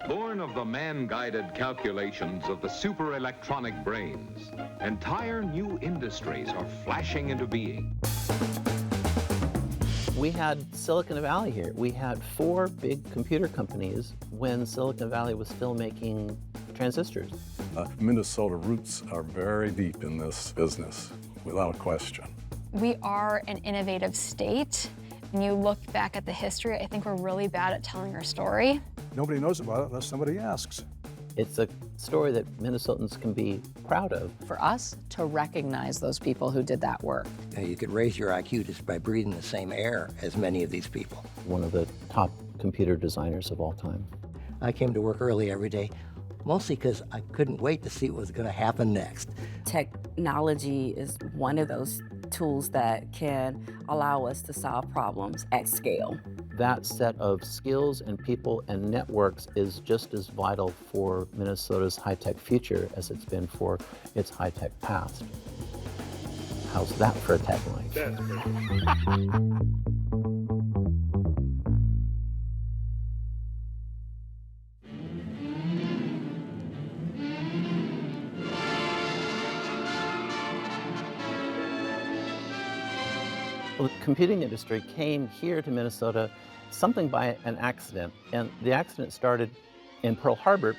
Born of the man-guided calculations of the super-electronic brains, entire new industries are flashing into being. We had Silicon Valley here. We had 4 big computer companies when Silicon Valley was still making transistors. Minnesota roots are very deep in this business, without question. We are an innovative state. When you look back at the history, I think we're really bad at telling our story. Nobody knows about it unless somebody asks. It's a story that Minnesotans can be proud of. For us to recognize those people who did that work. You could raise your IQ just by breathing the same air as many of these people. One of the top computer designers of all time. I came to work early every day, mostly because I couldn't wait to see what was going to happen next. Technology is one of those tools that can allow us to solve problems at scale. That set of skills and people and networks is just as vital for Minnesota's high-tech future as it's been for its high-tech past. How's that for a tagline? That's great. Well, the computing industry came here to Minnesota something by an accident, and the accident started in Pearl Harbor.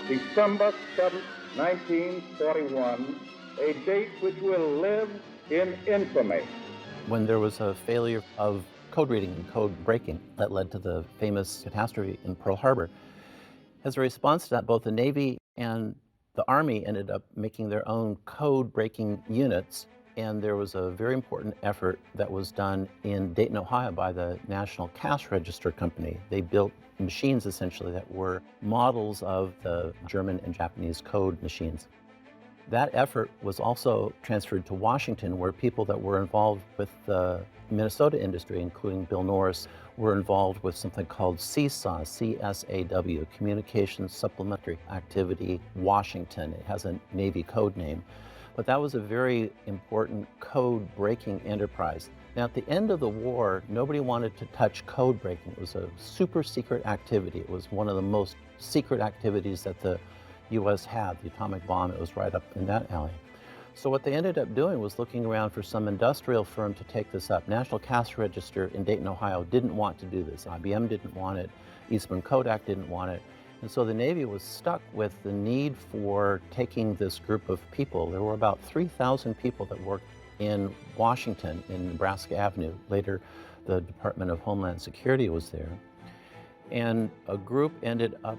December 7th, 1941, a date which will live in infamy. When there was a failure of code reading and code breaking that led to the famous catastrophe in Pearl Harbor. As a response to that, both the Navy and the Army ended up making their own code breaking units. And there was a very important effort that was done in Dayton, Ohio by the National Cash Register Company. They built machines essentially that were models of the German and Japanese code machines. That effort was also transferred to Washington, where people that were involved with the Minnesota industry, including Bill Norris, were involved with something called CSAW, C-S-A-W, Communications Supplementary Activity Washington. It has a Navy code name. But that was a very important code-breaking enterprise. Now, at the end of the war, nobody wanted to touch code breaking. It was a super secret activity. It was one of the most secret activities that the U.S. had, the atomic bomb. It was right up in that alley. So what they ended up doing was looking around for some industrial firm to take this up. National Cash Register in Dayton, Ohio didn't want to do this. IBM didn't want it. Eastman Kodak didn't want it. And so the Navy was stuck with the need for taking this group of people. There were about 3,000 people that worked in Washington, in Nebraska Avenue. Later, the Department of Homeland Security was there. And a group ended up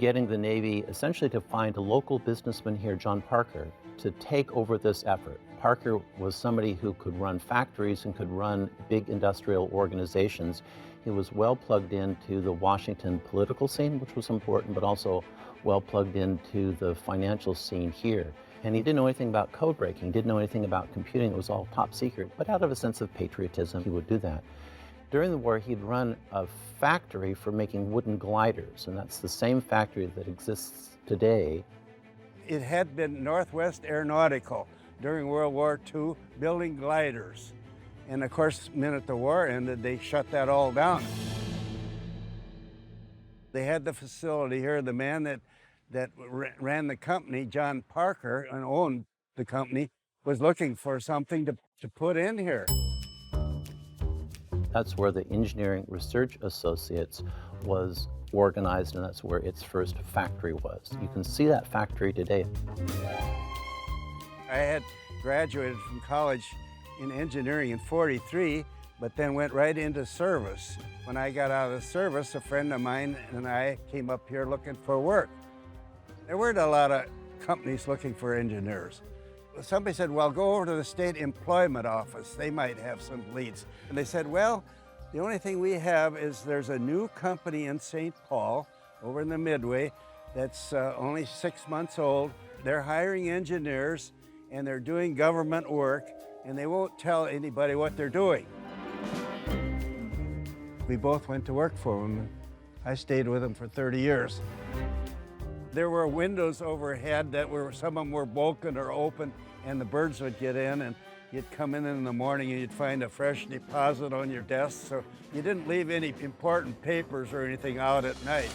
getting the Navy essentially to find a local businessman here, John Parker, to take over this effort. Parker was somebody who could run factories and could run big industrial organizations. He was well plugged into the Washington political scene, which was important, but also well plugged into the financial scene here. And he didn't know anything about code breaking, didn't know anything about computing. It was all top secret, but out of a sense of patriotism, he would do that. During the war, he'd run a factory for making wooden gliders, and that's the same factory that exists today. It had been Northwest Aeronautical during World War II, building gliders. And of course, the minute the war ended, they shut that all down. They had the facility here. The man that ran the company, John Parker, and owned the company, was looking for something to put in here. That's where the Engineering Research Associates was organized, and that's where its first factory was. You can see that factory today. I had graduated from college in engineering in '43, but then went right into service. When I got out of the service, a friend of mine and I came up here looking for work. There weren't a lot of companies looking for engineers. Somebody said, well, go over to the state employment office. They might have some leads. And they said, well, the only thing we have is there's a new company in St. Paul over in the Midway that's only 6 months old. They're hiring engineers and they're doing government work, and they won't tell anybody what they're doing. We both went to work for them. I stayed with them for 30 years. There were windows overhead that some of them were broken or open, and the birds would get in, and you'd come in the morning and you'd find a fresh deposit on your desk, so you didn't leave any important papers or anything out at night.